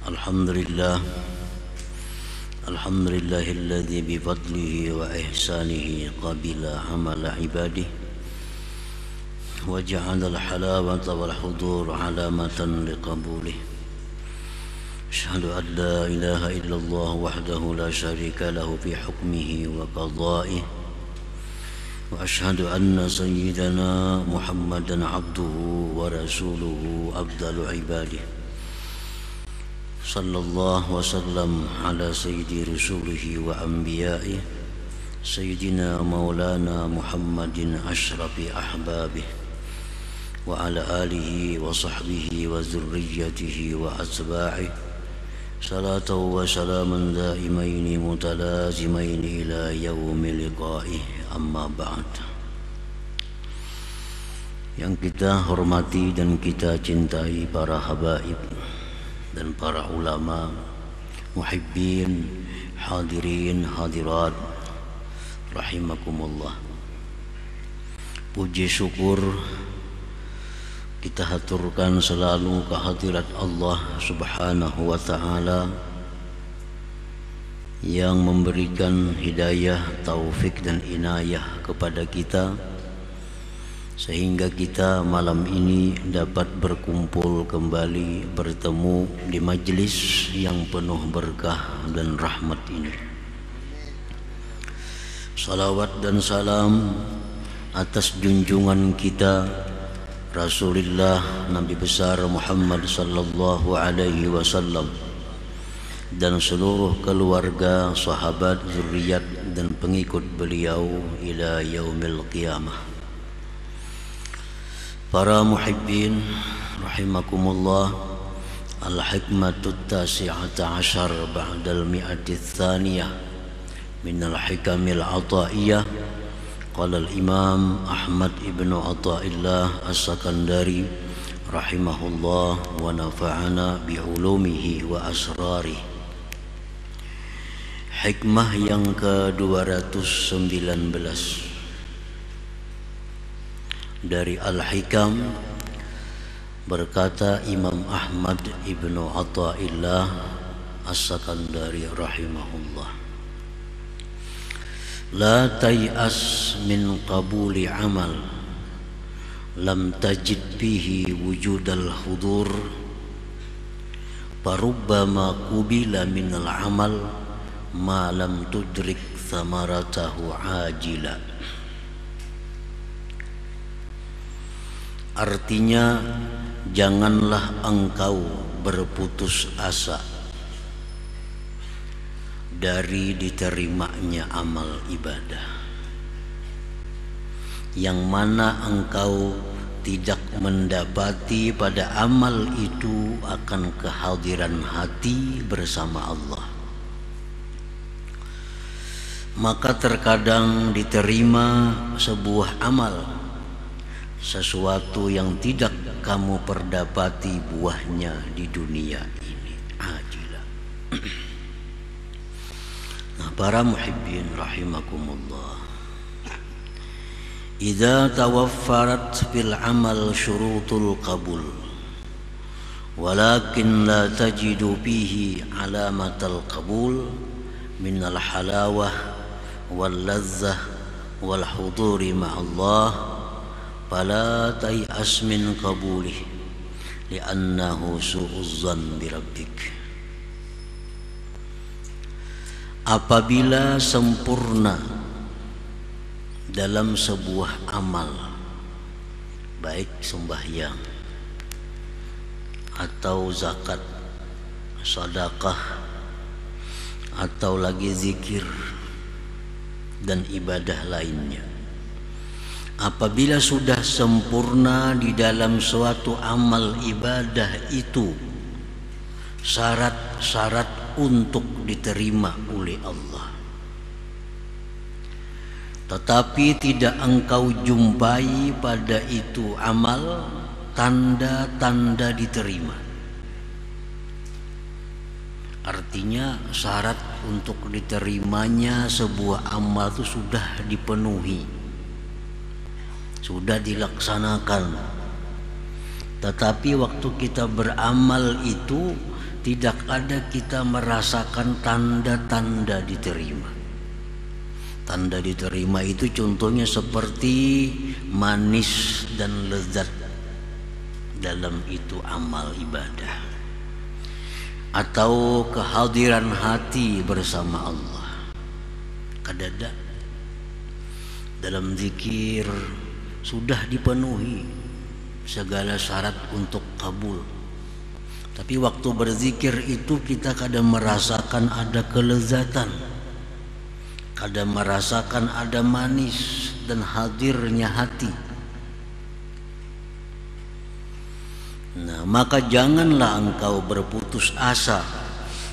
Alhamdulillah alladzi bi fadlihi wa ihsanihi qabila amala ibadihi wa ja'ala al-halawata wal hudur alamatan liqabulihi. Asyhadu an la ilaha illallah wahdahu la syarika lahu fi hukmihi wa qada'ihi wa asyhadu anna sayyidana Muhammadan abduhu wa rasuluhu afdalu ibadihi. Sallallahu wasallam ala sayyidi rusulihi wa anbiya'ihi sayyidina maulana Muhammadin ashrafi ahbabih wa ala alihi wa sahbihi wa zurriyatihi wa atba'ih salatu wa salaman daimaini mutalazimaini ila yaumi liqa'ih, amma ba'd. Yang kita hormati dan kita cintai para habaib dan para ulama, muhibbin, hadirin, hadirat, rahimakumullah. Puji syukur kita haturkan selalu kehadirat Allah subhanahu wa ta'ala yang memberikan hidayah, taufik dan inayah kepada kita, sehingga kita malam ini dapat berkumpul kembali, bertemu di majlis yang penuh berkah dan rahmat ini. Salawat dan salam atas junjungan kita Rasulullah Nabi besar Muhammad sallallahu alaihi wasallam dan seluruh keluarga, sahabat, zuriat dan pengikut beliau ila yaumil qiyamah. Para muhibbin rahimakumullah, al-hikmatut tasi'ata asyar ba'dal mi'ati tsaniyah min al-hikamil ata'iyah. Qala al-imam Ahmad ibn Ata'illah as-Sakandari rahimahullah wa nafa'ana bi'ulumihi wa asrari. Hikmah yang ke-219 dari Al-Hikam, berkata Imam Ahmad ibnu Ata'illah as-Sakandari rahimahullah, la tay'as min qabuli amal lam tajid bihi wujudal hudur farubbama qubila minal amal ma lam tudrik thamaratahu ajila. Artinya, janganlah engkau berputus asa dari diterimanya amal ibadah yang mana engkau tidak mendapati pada amal itu akan kehadiran hati bersama Allah. Maka terkadang diterima sebuah amal, sesuatu yang tidak kamu perdapati buahnya di dunia ini, ajilah. Nah, para muhibbin rahimakumullah, idza tawaffarat fil amal syurutul qabul walakin la tajidu fihi alamatal qabul minal halawah wal ladzah wal huduri ma'allah fala tay'as min qabulih li'annahu su'uzzan birabbik. Apabila sempurna dalam sebuah amal, baik sembahyang atau zakat, sedekah atau lagi zikir dan ibadah lainnya, apabila sudah sempurna di dalam suatu amal ibadah itu syarat-syarat untuk diterima oleh Allah, tetapi tidak engkau jumpai pada itu amal tanda-tanda diterima, artinya syarat untuk diterimanya sebuah amal itu sudah dipenuhi, sudah dilaksanakan, tetapi waktu kita beramal itu tidak ada kita merasakan tanda-tanda diterima. Tanda diterima itu contohnya seperti manis dan lezat dalam itu amal ibadah, atau kehadiran hati bersama Allah. Kadada dalam zikir sudah dipenuhi segala syarat untuk kabul, tapi waktu berzikir itu kita kadang merasakan ada kelezatan, kadang merasakan ada manis dan hadirnya hati. Nah, maka janganlah engkau berputus asa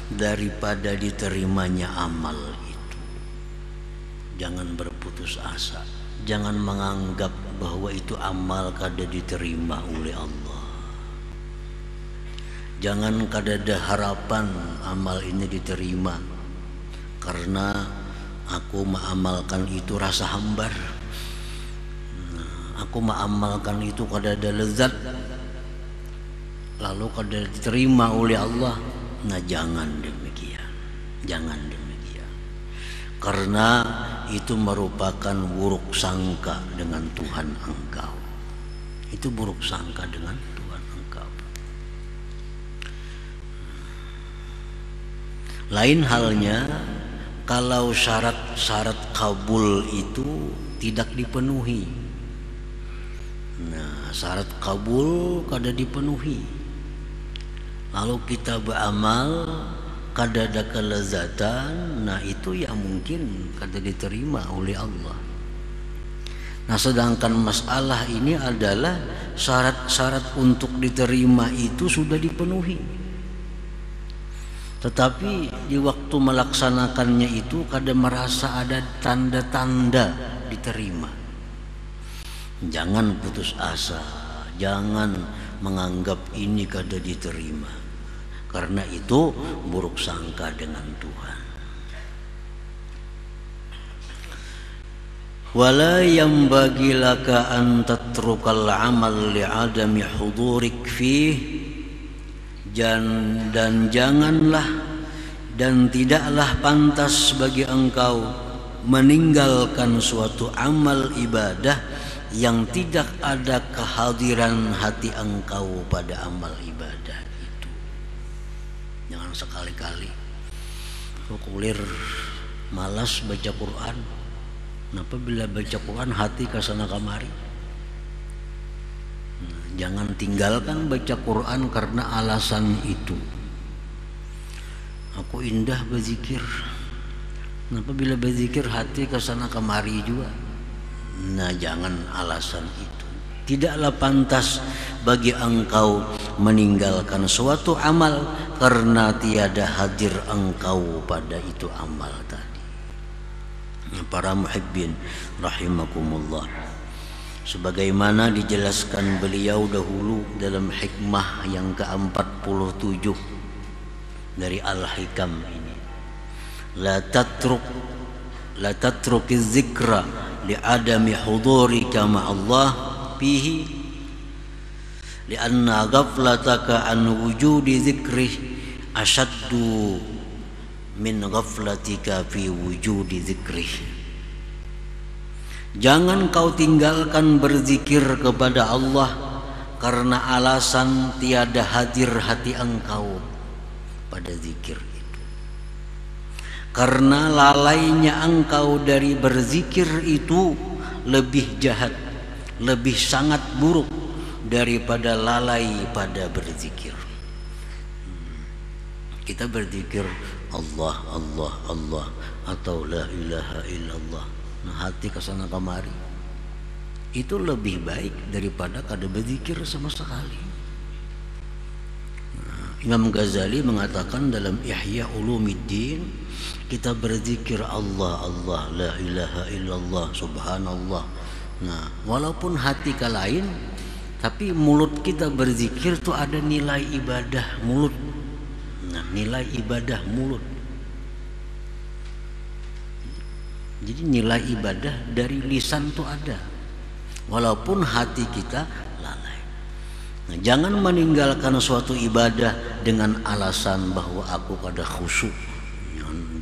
daripada diterimanya amal itu. Jangan berputus asa. Jangan menganggap bahwa itu amal kada diterima oleh Allah. Jangan kada ada harapan amal ini diterima karena aku mengamalkan itu rasa hambar. Aku mengamalkan itu kada ada lezat, lalu kada diterima oleh Allah. Nah, jangan demikian. Jangan demikian. Karena itu merupakan buruk sangka dengan Tuhan engkau. Itu buruk sangka dengan Tuhan engkau. Lain halnya kalau syarat-syarat kabul itu tidak dipenuhi. Nah, syarat kabul kada dipenuhi, lalu kita beramal kada ada kelezatan, nah itu yang mungkin kada diterima oleh Allah. Nah, sedangkan masalah ini adalah syarat-syarat untuk diterima itu sudah dipenuhi, tetapi di waktu melaksanakannya itu kada merasa ada tanda-tanda diterima. Jangan putus asa, jangan menganggap ini kada diterima, karena itu buruk sangka dengan Tuhan. Wala yanbaghi laka an tatrukal amal li'adami hudurik fih, dan janganlah dan tidaklah pantas bagi engkau meninggalkan suatu amal ibadah yang tidak ada kehadiran hati engkau pada amal ibadah itu. Jangan sekali-kali kulir malas baca Quran. Kenapa bila baca Quran hati kesana kamari? Jangan tinggalkan baca Quran karena alasan itu. Aku indah berzikir. Kenapa bila berzikir hati kesana kamari juga? Nah, jangan alasan itu. Tidaklah pantas bagi engkau meninggalkan suatu amal karena tiada hadir engkau pada itu amal tadi. Para muhibbin rahimakumullah, sebagaimana dijelaskan beliau dahulu dalam hikmah yang ke-47 dari Al-Hikam ini, la tatrukiz zikra li'adami hudurika ma'allah fihi li'anna ghaflataka an wujudi zikrih ashaddu min ghaflatika fi wujudi zikrih. Jangan kau tinggalkan berzikir kepada Allah karena alasan tiada hadir hati engkau pada zikir. Karena lalainya engkau dari berzikir itu lebih jahat, lebih sangat buruk daripada lalai pada berzikir. Kita berzikir Allah, Allah, Allah, atau la ilaha illallah, nah hati kesana kamari, itu lebih baik daripada kada berzikir sama sekali. Imam Ghazali mengatakan dalam Ihya Ulumuddin, kita berzikir Allah, Allah, la ilaha illallah, subhanallah. Nah, walaupun hati ke lain, tapi mulut kita berzikir tuh ada nilai ibadah mulut. Nah, nilai ibadah mulut. Jadi nilai ibadah dari lisan tuh ada, walaupun hati kita lalai. Jangan meninggalkan suatu ibadah dengan alasan bahwa aku kada khusyuk.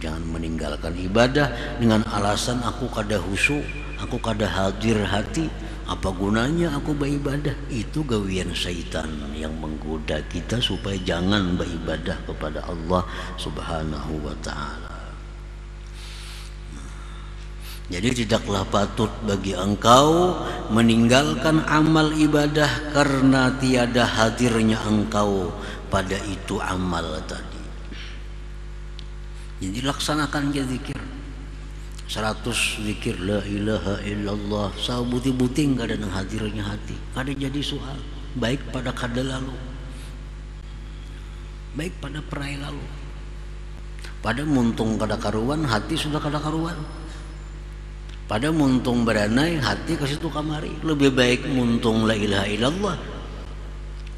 Jangan meninggalkan ibadah dengan alasan aku kada khusyuk, aku kada hadir hati. Apa gunanya aku beribadah? Itu gawian syaitan yang menggoda kita supaya jangan beribadah kepada Allah Subhanahu wa ta'ala. Jadi tidaklah patut bagi engkau meninggalkan amal ibadah karena tiada hadirnya engkau pada itu amal tadi. Jadi laksanakan je zikir 100 zikir la ilaha illallah, sabuti-buting kada nang hadirnya hati, kada jadi soal, baik pada kada lalu, baik pada perai lalu. Pada muntung kada karuan, hati sudah kada karuan. Pada muntung beranai, hati ke situ kamari. Lebih baik muntung la ilaha illallah,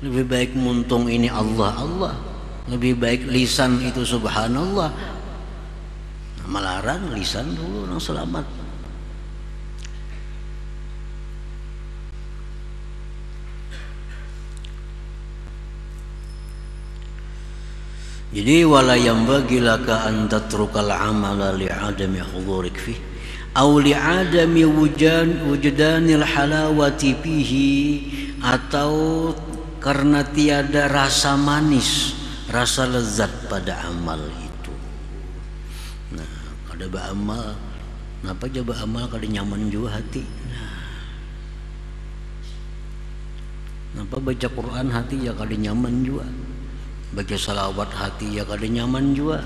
lebih baik muntung ini Allah Allah, lebih baik lisan itu subhanallah. Melarang lisan dulu nang selamat. Jadi wala yanbaghi laka an tatrukal amala li'adami hudurik fih aw li'adami wujdanil halawati fihi, atau karena tiada rasa manis, rasa lezat pada amal itu. Nah, kada beramal, napa aja beramal kada nyaman juga hati. Napa baca Quran hati ya kada nyaman juga, baca salawat hati ya kada nyaman juga.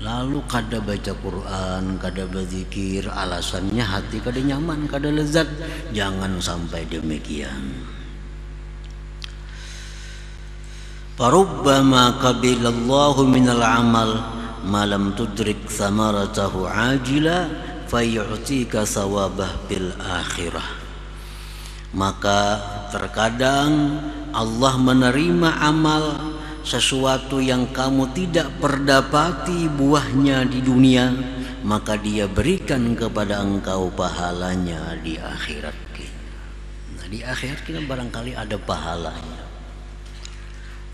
Lalu kada baca Quran, kada berzikir, alasannya hati kada nyaman, kada lezat. Jangan sampai demikian. Farubbama qabilallahu minal amal ma lam tudrik samaratahu ajila fayu'tika sawabah bil akhirah. Maka terkadang Allah menerima amal sesuatu yang kamu tidak perdapati buahnya di dunia, maka dia berikan kepada engkau pahalanya di akhirat kita. Nah, di akhirat kita barangkali ada pahalanya.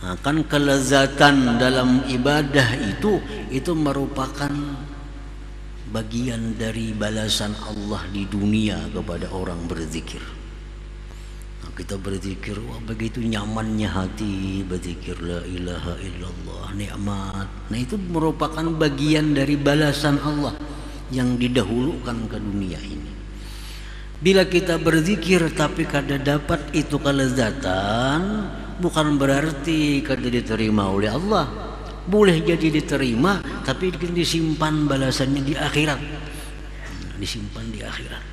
Nah, kan kelezatan dalam ibadah itu merupakan bagian dari balasan Allah di dunia kepada orang berzikir. Kita berzikir, wah begitu nyamannya hati berzikir la ilaha illallah, nikmat. Nah, itu merupakan bagian dari balasan Allah yang didahulukan ke dunia ini. Bila kita berzikir tapi kada dapat itu kelezatan, bukan berarti kada diterima oleh Allah. Boleh jadi diterima, tapi disimpan balasannya di akhirat. Disimpan di akhirat.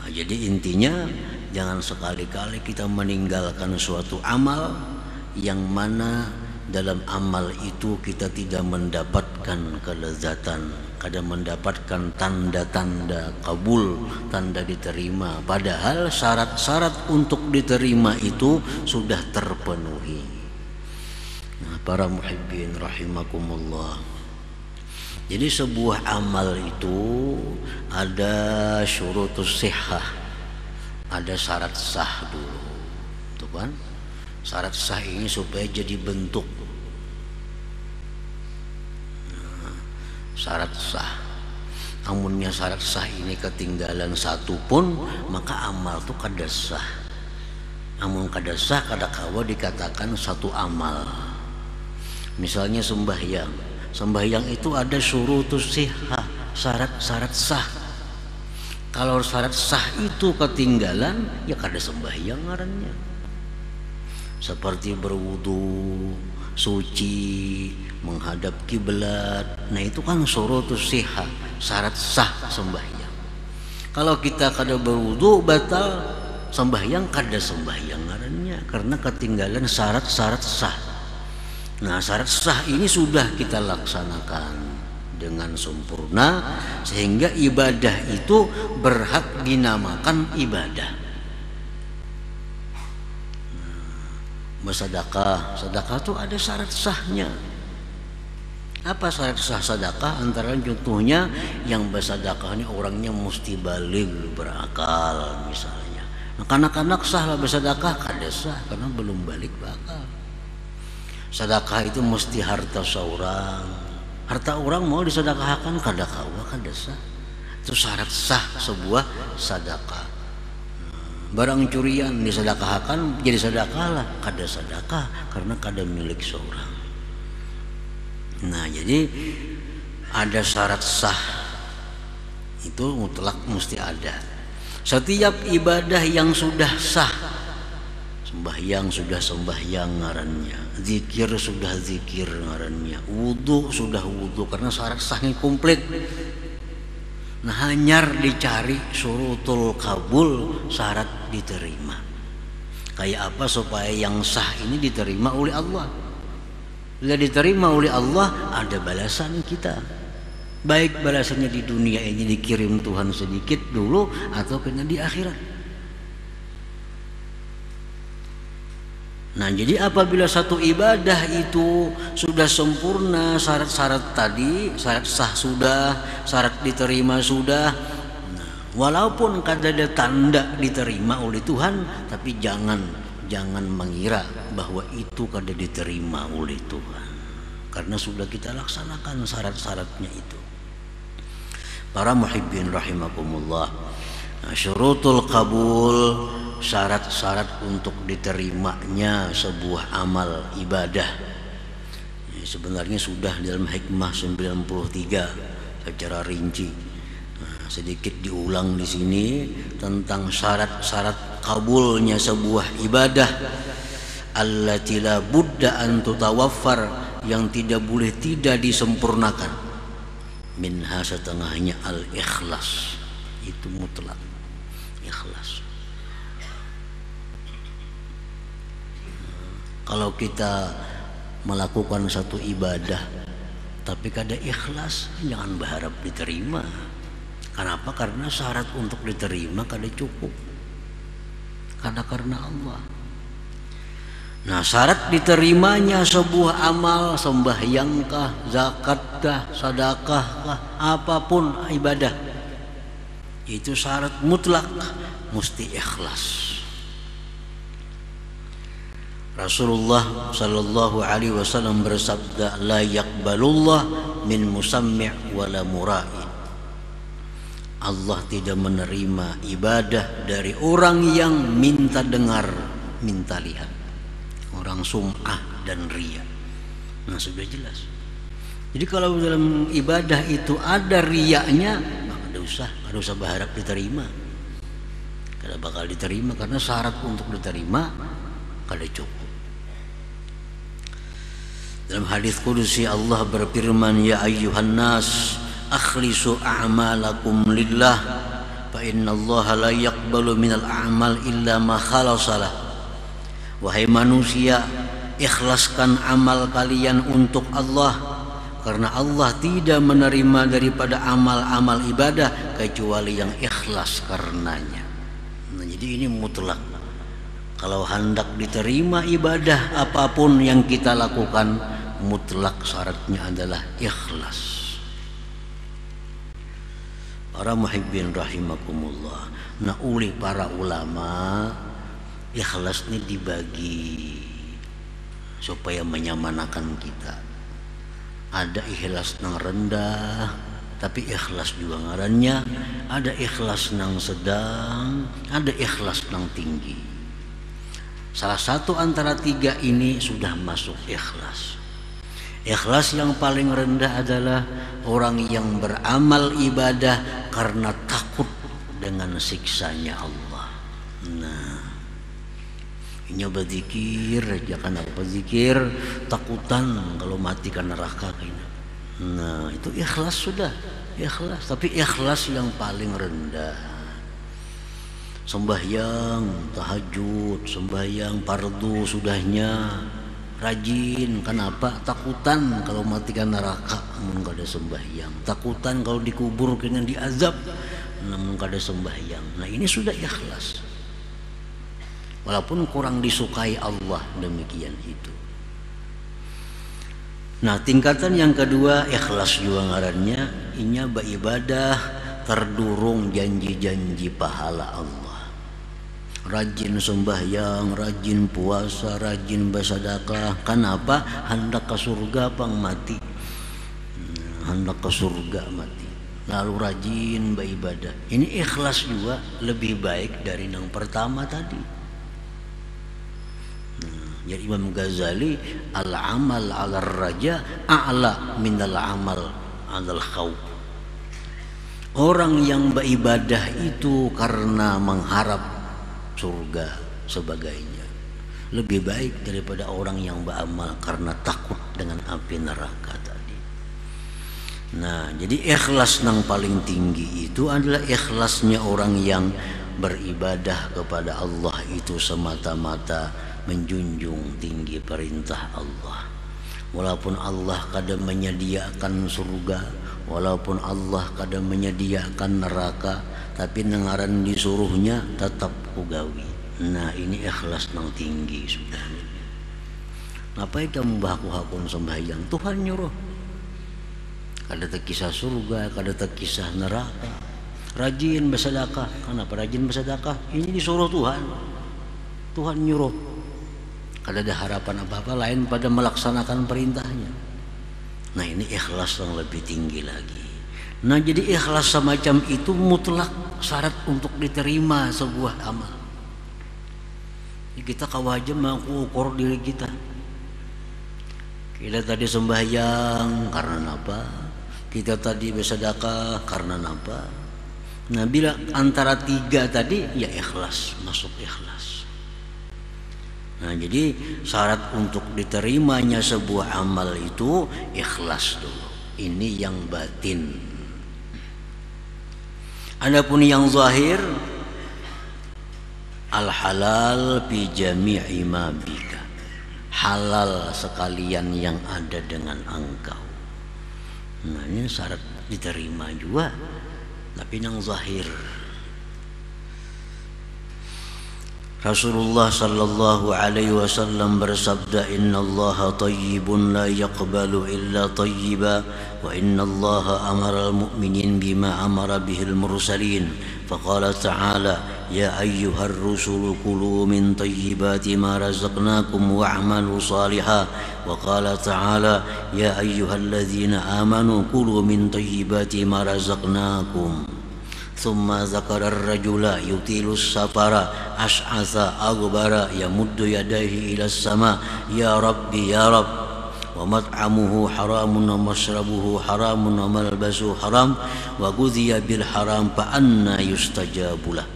Jadi intinya jangan sekali-kali kita meninggalkan suatu amal yang mana dalam amal itu kita tidak mendapatkan kelezatan, kada mendapatkan tanda-tanda kabul, tanda diterima, padahal syarat-syarat untuk diterima itu sudah terpenuhi. Nah, para muhibbin rahimakumullah. Jadi sebuah amal itu ada syurutus sihah, ada syarat sah dulu, tuh kan? Syarat sah ini supaya jadi bentuk. Nah, syarat sah. Amunnya syarat sah ini ketinggalan satu pun, maka amal itu kada sah. Amun kada sah, kada kawa dikatakan satu amal. Misalnya sembahyang. Sembahyang itu ada syurutus sihah, syarat-syarat sah. Kalau syarat sah itu ketinggalan, ya kada sembahyang ngarannya. Seperti berwudu, suci, menghadap kiblat. Nah, itu kan syurutus sihah, syarat sah sembahyang. Kalau kita kada berwudu batal sembahyang, kada sembahyang ngarannya karena ketinggalan syarat-syarat sah. Nah, syarat sah ini sudah kita laksanakan dengan sempurna sehingga ibadah itu berhak dinamakan ibadah. Bersedekah, sedekah itu ada syarat sahnya. Apa syarat sah sedekah? Antara contohnya yang bersedekah ini orangnya mesti baligh, berakal misalnya. Nah, kanak-kanak sah lah bersedekah, kada sah karena belum balik bakal. Sedekah itu mesti harta seorang. Harta orang mau disedekahkan kada kawa kada sah. Itu syarat sah sebuah sedekah. Barang curian disedekahkan jadi sedekah lah, kada sedekah karena kada milik seorang. Nah, jadi ada syarat sah itu mutlak mesti ada. Setiap ibadah yang sudah sah, sembahyang sudah sembahyang ngarannya, zikir sudah zikir ngarannya, wudu sudah wudu karena syarat sahnya komplit. Nah, hanyar dicari syurutul kabul, syarat diterima. Kayak apa supaya yang sah ini diterima oleh Allah? Bila diterima oleh Allah, ada balasan kita. Baik balasannya di dunia ini dikirim Tuhan sedikit dulu atau kena di akhirat. Nah, jadi apabila satu ibadah itu sudah sempurna, syarat-syarat tadi, syarat sah sudah, syarat diterima sudah, nah, walaupun kada ada tanda diterima oleh Tuhan, tapi jangan mengira bahwa itu kada diterima oleh Tuhan, karena sudah kita laksanakan syarat-syaratnya itu. Para muhibbin rahimakumullah, nah, syurutul kabul, syarat-syarat untuk diterimanya sebuah amal ibadah. Sebenarnya sudah dalam hikmah 93 secara rinci. Nah, sedikit diulang di sini tentang syarat-syarat kabulnya sebuah ibadah. Allati la budda an tutawaffar, yang tidak boleh tidak disempurnakan. Minha setengahnya al-ikhlas, itu mutlak ikhlas. Kalau kita melakukan satu ibadah tapi kada ikhlas, jangan berharap diterima. Kenapa? Karena syarat untuk diterima kada cukup, karena Allah. Nah, syarat diterimanya sebuah amal, sembahyangkah, zakatkah, sedekahkah, apapun ibadah, itu syarat mutlak mesti ikhlas. Rasulullah sallallahu alaihi wasallam bersabda, la yaqbalullah min musammi' wala mura'i. Allah tidak menerima ibadah dari orang yang minta dengar, minta lihat, orang sum'ah dan riya. Nah, sudah jelas. Jadi kalau dalam ibadah itu ada riyanya, maka tidak usah berharap diterima. Kada bakal diterima karena syarat untuk diterima kada cukup. Dalam hadis qudsi Allah berfirman, ya ayyuhan nas akhlisu a'malakum lillah fa innallaha la yaqbalu minal a'mal illa ma khalasalah. Wahai manusia, ikhlaskan amal kalian untuk Allah, karena Allah tidak menerima daripada amal-amal ibadah kecuali yang ikhlas karenanya. Nah, jadi ini mutlak. Kalau hendak diterima ibadah apapun yang kita lakukan, mutlak syaratnya adalah ikhlas. Para muhibbin rahimakumullah. Nah, oleh para ulama, ikhlas ini dibagi supaya menyamanakan kita. Ada ikhlas nang rendah tapi ikhlas juga ngarannya, ada ikhlas nang sedang, ada ikhlas nang tinggi. Salah satu antara tiga ini sudah masuk ikhlas. Ikhlas yang paling rendah adalah orang yang beramal ibadah karena takut dengan siksanya Allah. Nah, ini berzikir, jangan apa zikir, takutan kalau mati ke neraka kayaknya. Nah, itu ikhlas sudah, ikhlas. Tapi ikhlas yang paling rendah. Sembahyang tahajud, sembahyang fardu sudahnya rajin. Kenapa? Takutan kalau mati ke neraka, namun kada sembahyang. Takutan kalau dikubur kena diazab, namun kada sembahyang. Nah, ini sudah ikhlas. Walaupun kurang disukai Allah, demikian itu. Nah, tingkatan yang kedua ikhlas juga ngarannya, inya beribadah terdurung janji-janji pahala Allah. rajin sembahyang, rajin puasa, rajin bersedekah. Kenapa? Hendak ke surga pang mati. Hendak ke surga mati. Lalu rajin beribadah. Ini ikhlas juga lebih baik dari yang pertama tadi. Jadi Imam Ghazali, al-amal 'ala raja a'la minal amal 'alal khawf. Orang yang beribadah itu karena mengharap surga sebagainya lebih baik daripada orang yang beramal karena takut dengan api neraka tadi. Nah, jadi ikhlas yang paling tinggi itu adalah ikhlasnya orang yang beribadah kepada Allah itu semata-mata menjunjung tinggi perintah Allah. Walaupun Allah kadang menyediakan surga, walaupun Allah kadang menyediakan neraka, tapi nengaran disuruhnya tetap ugawi. Nah, ini ikhlas yang tinggi sudah. Ngapain kamu baku-hakun sembahyang? Tuhan nyuruh. Kada terkisah surga, kada terkisah neraka. Rajin bersedekah. Kenapa rajin bersedekah? Ini disuruh Tuhan. Tuhan nyuruh. Kada ada harapan apa-apa lain pada melaksanakan perintahnya. Nah, ini ikhlas yang lebih tinggi lagi. Nah, jadi ikhlas semacam itu mutlak syarat untuk diterima sebuah amal. Kita kawajib mengukur diri kita. Kita tadi sembahyang karena apa? Kita tadi bersedekah karena apa? Nah, bila antara tiga tadi ya ikhlas, masuk ikhlas. Nah, jadi syarat untuk diterimanya sebuah amal itu ikhlas dulu. Ini yang batin. Adapun yang zahir, al halal fi jami'i ma bika. Halal sekalian yang ada dengan engkau. Nah, ini syarat diterima juga. Tapi yang zahir. Rasulullah sallallahu alaihi wasallam bersabda, innallaha tayyibun la yaqbalu illa tayyiba wa innallaha amara al-mu'minin bima amara bihil mursalin. Faqala ta'ala ya ayyuhar rusulu kulu min tayyibati ma razaqnakum wa'malu salihan. Wa qala ta'ala ya ayyuhalladzina amanu kulu min tayyibati ma razaqnakum. ثم ذكر الرجل يطيل السفر أشعث أغبر يمد يديه إلى السماء يا ربي يا رب ومطعمه حرام ومشربه حرام وملبسه حرام وغذي بالحرام فأنى يستجاب له.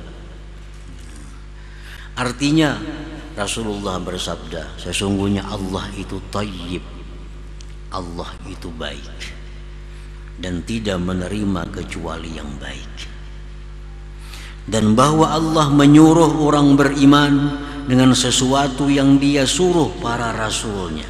Artinya Rasulullah bersabda, sesungguhnya Allah itu thayyib, Allah itu baik dan tidak menerima kecuali yang baik. Dan bahwa Allah menyuruh orang beriman dengan sesuatu yang Dia suruh para rasulnya.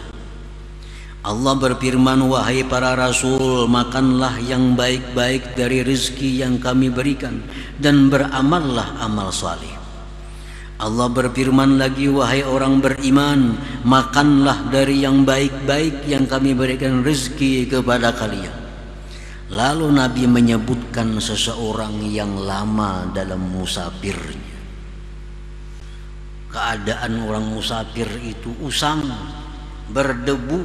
Allah berfirman, wahai para rasul, makanlah yang baik-baik dari rezeki yang kami berikan dan beramallah amal saleh. Allah berfirman lagi, wahai orang beriman, makanlah dari yang baik-baik yang kami berikan rezeki kepada kalian. Lalu Nabi menyebutkan seseorang yang lama dalam musafirnya. Keadaan orang musafir itu usang, berdebu.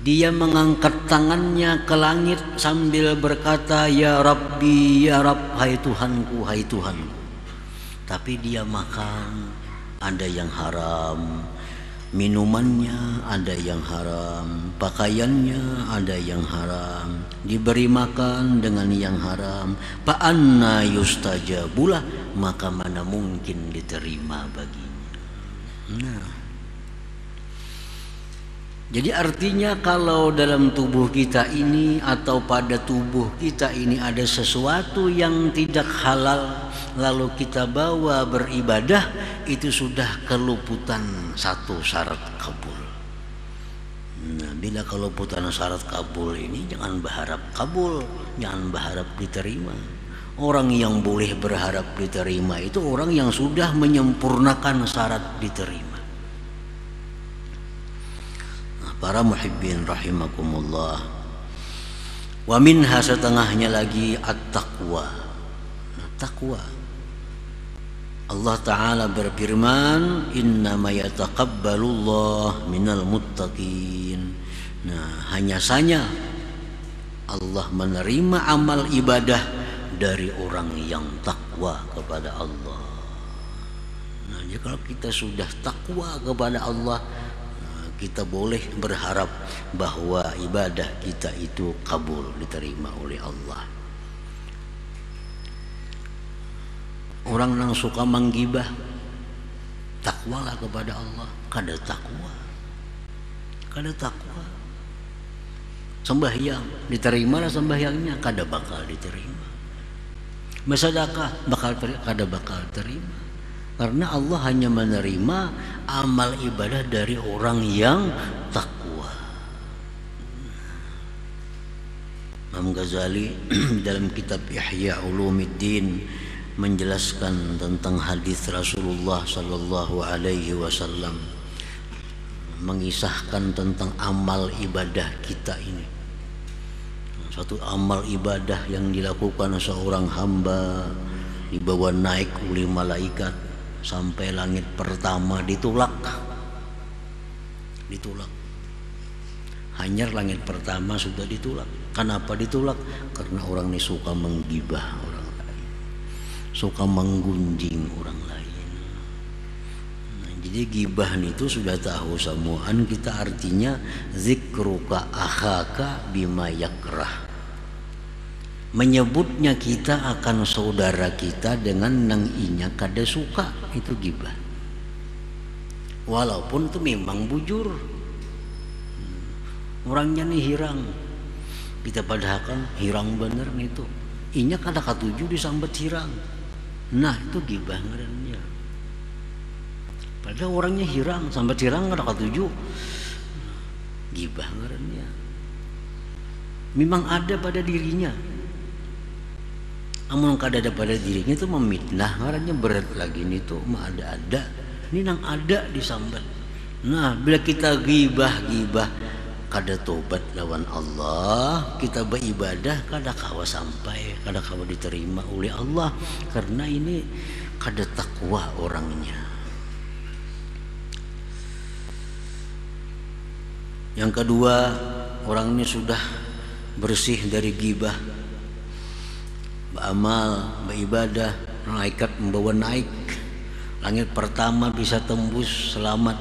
Dia mengangkat tangannya ke langit sambil berkata, ya Rabbi, ya Rabb, hai Tuhanku, hai Tuhanku. Tapi dia makan, ada yang haram. Minumannya ada yang haram, pakaiannya ada yang haram, diberi makan dengan yang haram. Fa'anna yustajabulah, maka mana mungkin diterima baginya. Nah, jadi artinya kalau dalam tubuh kita ini atau pada tubuh kita ini ada sesuatu yang tidak halal, lalu kita bawa beribadah, itu sudah keluputan satu syarat kabul. Nah, bila keluputan syarat kabul ini, jangan berharap kabul, jangan berharap diterima. Orang yang boleh berharap diterima itu orang yang sudah menyempurnakan syarat diterima. Nah, para muhibbin rahimakumullah, wa minha, setengahnya lagi at-taqwa. Nah, taqwa, Allah Ta'ala berfirman, innama yataqabbalullah minal muttaqin. Nah, hanya saja Allah menerima amal ibadah dari orang yang takwa kepada Allah. Nah, jadi kalau kita sudah takwa kepada Allah, kita boleh berharap bahwa ibadah kita itu kabul, diterima oleh Allah. Orang yang suka menggibah, takwalah kepada Allah, kada takwa. Sembahyang, diterima lah sembahyangnya, kada bakal diterima. Bersedekah, kada bakal terima. Karena Allah hanya menerima amal ibadah dari orang yang takwa. Imam Ghazali dalam kitab Ihya Ulumuddin menjelaskan tentang hadis Rasulullah sallallahu alaihi wasallam, mengisahkan tentang amal ibadah kita ini. Suatu amal ibadah yang dilakukan seorang hamba dibawa naik oleh malaikat sampai langit pertama, ditolak. Hanyar langit pertama sudah ditolak. Kenapa ditolak? Karena orang ini suka menggibah orang lain, suka menggunjing orang lain. Nah, jadi gibah itu sudah tahu semuaan kita, artinya zikruka akhaka bima yakrah, menyebutnya kita akan saudara kita dengan nang inya kada suka, itu gibah. Walaupun itu memang bujur, orangnya nih hirang, kita padahal hirang bener itu, inya kada katuju disambat hirang. Nah, itu gibah ngarannya. Padahal orangnya hirang, sambat hirang kada katuju, gibah ngarannya. Memang ada pada dirinya, amun kada ada pada dirinya itu memitnah ngarannya. Berat lagi nih tuh mah ada ini nang ada disambat. Nah, bila kita gibah kada tobat lawan Allah, kita beribadah kada kawa sampai, kada kawa diterima oleh Allah, karena ini kada takwa orangnya. Yang kedua, orang ini sudah bersih dari gibah, beramal, beribadah, malaikat membawa naik. Langit pertama bisa tembus selamat,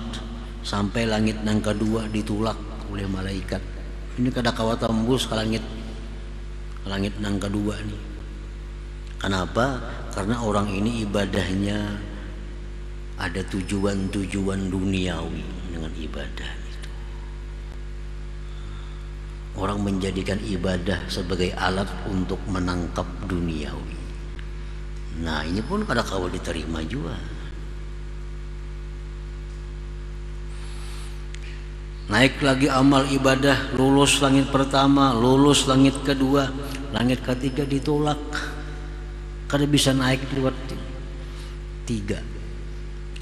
sampai langit yang kedua ditolak oleh malaikat. Ini kada kawa tembus ke langit yang kedua nih. Kenapa? Karena orang ini ibadahnya ada tujuan duniawi dengan ibadah itu. Orang menjadikan ibadah sebagai alat untuk menangkap duniawi. Nah, ini pun kada kawa diterima juga. Naik lagi amal ibadah, lulus langit pertama, lulus langit kedua, langit ketiga ditolak. Kada bisa naik lewat tiga.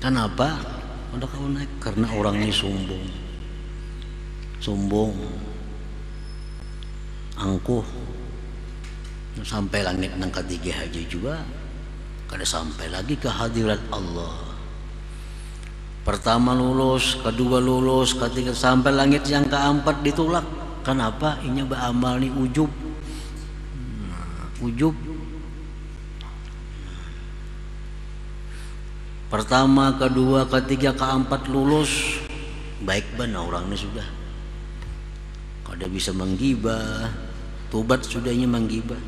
Kenapa? Kada kawa naik karena orang ini sombong, angkuh. Sampai langit yang ketiga aja juga kada sampai lagi ke hadirat Allah. Pertama lulus, kedua lulus, ketiga, sampai langit yang keempat ditolak. Kenapa? Inya beramal nih ujub. Ujub. Pertama, kedua, ketiga, keempat lulus, baik benar orang ini sudah. Kada bisa menggibah, tobat sudahnya menggibah.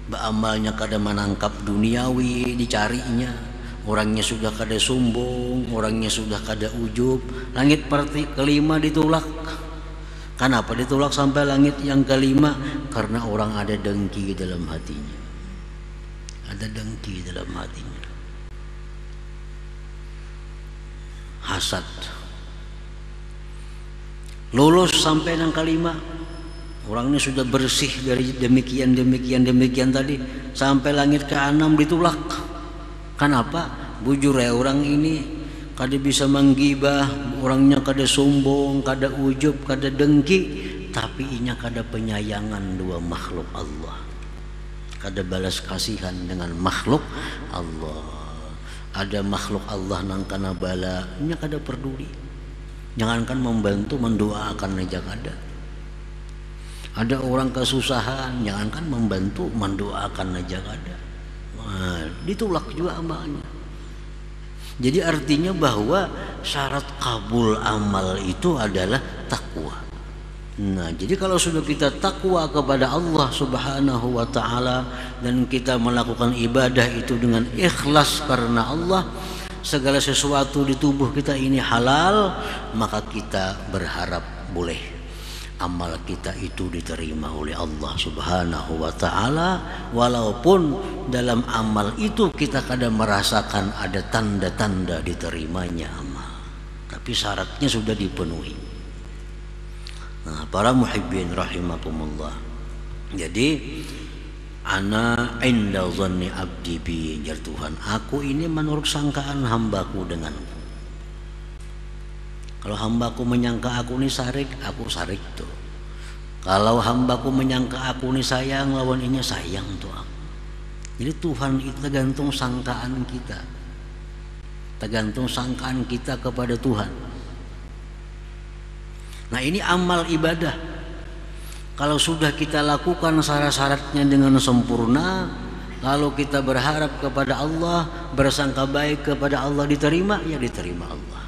Beramalnya kada menangkap duniawi dicarinya. Orangnya sudah kada sombong, orangnya sudah kada ujub. Langit kelima ditolak. Kenapa ditolak sampai langit yang kelima? Karena orang ada dengki dalam hatinya. Ada dengki dalam hatinya. Hasad. Lulus sampai yang kelima. Orangnya sudah bersih dari demikian tadi. Sampai langit ke-6 ditolak. Kenapa? Bujur ya orang ini kada bisa menggibah, orangnya kada sombong, kada ujub, kada dengki, tapi inya kada penyayangan dua makhluk Allah, kada balas kasihan dengan makhluk Allah. ada makhluk Allah nang kana bala nya kada peduli, jangankan membantu mendoakan aja kada. Ada orang kesusahan, jangankan membantu mendoakan aja kada. Nah, ditolak juga amalnya. Jadi artinya bahwa syarat kabul amal itu adalah takwa. Nah, jadi kalau sudah kita takwa kepada Allah Subhanahu wa taala dan kita melakukan ibadah itu dengan ikhlas karena Allah, segala sesuatu di tubuh kita ini halal, maka kita berharap boleh amal kita itu diterima oleh Allah Subhanahu wa taala, walaupun dalam amal itu kita kadang merasakan ada tanda-tanda diterimanya amal, tapi syaratnya sudah dipenuhi. Nah, para muhibbin rahimakumullah. Jadi ana inda dhanni abdi bi, jar Tuhan, aku ini menurut sangkaan hambaku denganku. Kalau hambaku menyangka aku ini sarik, aku sarik tuh. Kalau hambaku menyangka aku ini sayang, lawan ini sayang tuh aku. Jadi Tuhan itu tergantung sangkaan kita, tergantung sangkaan kita kepada Tuhan. Nah, ini amal ibadah. Kalau sudah kita lakukan syarat-syaratnya dengan sempurna, lalu kita berharap kepada Allah, bersangka baik kepada Allah, diterima, ya diterima Allah.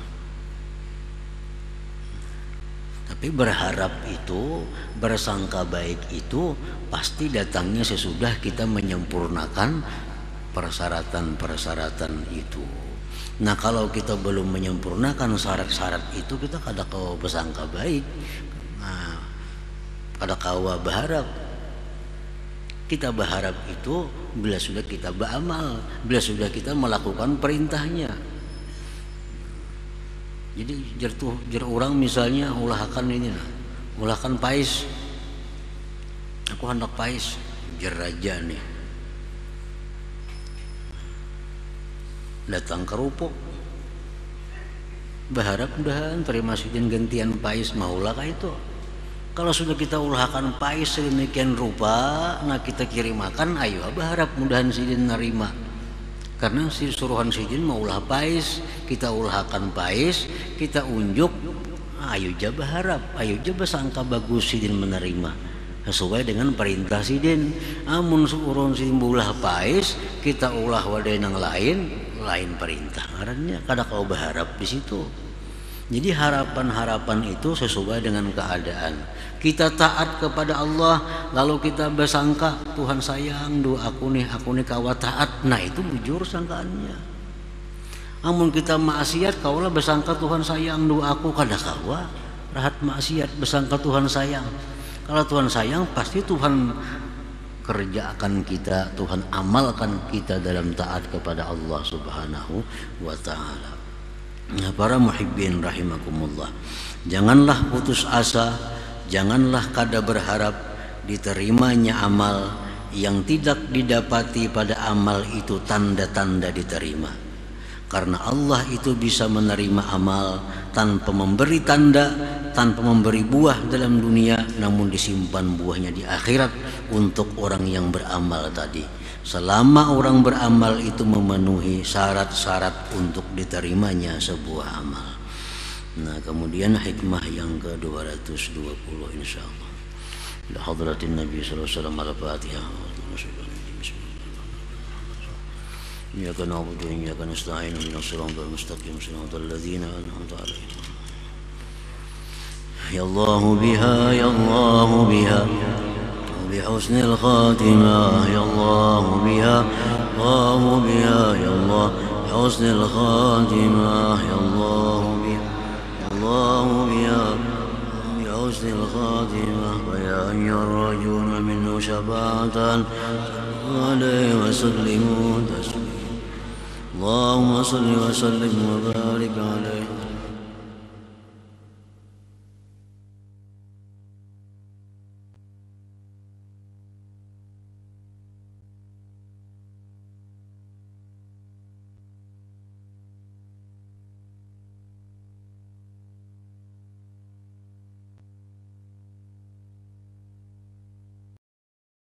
Tapi berharap itu, bersangka baik itu pasti datangnya sesudah kita menyempurnakan persyaratan-persyaratan itu. Nah, kalau kita belum menyempurnakan syarat-syarat itu, kita kada kawa bersangka baik. Nah, kada kawa berharap. Kita berharap itu bila sudah kita beramal, bila sudah kita melakukan perintahnya. Jadi jar orang misalnya ulahkan ini, ulahkan pais. Aku hendak pais, jar raja nih. Datang ke rupo, berharap mudahan terima sidin gantian pais, maulah kah itu. Kalau sudah kita ulahkan pais sedemikian rupa, nah kita kirimakan, ayo berharap mudahan sidin nerima. Karena si suruhan sidin mau ulah pais, kita ulahkan pais, kita unjuk, ayo ja berharap, ayo ja bersangka bagus sidin menerima sesuai dengan perintah sidin. Amun suruhan sidin ulah pais, kita ulah wadah yang lain perintah, ngarannya kada kau berharap di situ. Jadi harapan-harapan itu sesuai dengan keadaan. Kita taat kepada Allah, lalu kita bersangka Tuhan sayang do aku nih kawa taat. Nah, itu bujur sangkaannya. Amun kita maksiat, kaulah bersangka Tuhan sayang do aku, kada kawa rahat maksiat bersangka Tuhan sayang. Kalau Tuhan sayang, pasti Tuhan kerjakan kita, Tuhan amalkan kita dalam taat kepada Allah Subhanahu wa ta'ala. Nah, para muhibbin rahimakumullah, janganlah putus asa, janganlah kada berharap diterimanya amal yang tidak didapati pada amal itu tanda-tanda diterima. Karena Allah itu bisa menerima amal tanpa memberi tanda, tanpa memberi buah dalam dunia, namun disimpan buahnya di akhirat untuk orang yang beramal tadi. Selama orang beramal itu memenuhi syarat-syarat untuk diterimanya sebuah amal. Nah, kemudian hikmah yang ke-220 insyaallah. Ila hadratin Nabi sallallahu alaihi wasallam al-Fatihah. Iyyaka na'budu wa iyyaka nasta'in ihdinas siratal mustaqim siratal ladzina an'amta 'alaihim. Ya Allah biha ya Allah biha بحسن الخاتمة يا الله بها الله بها يا الله بحسن الخاتمة يا الله بها الله بها بحسن الخاتمة ويا أيها الرجل منه شفاعة عليه وسلموا تسليما اللهم صل وسلم وبارك عليه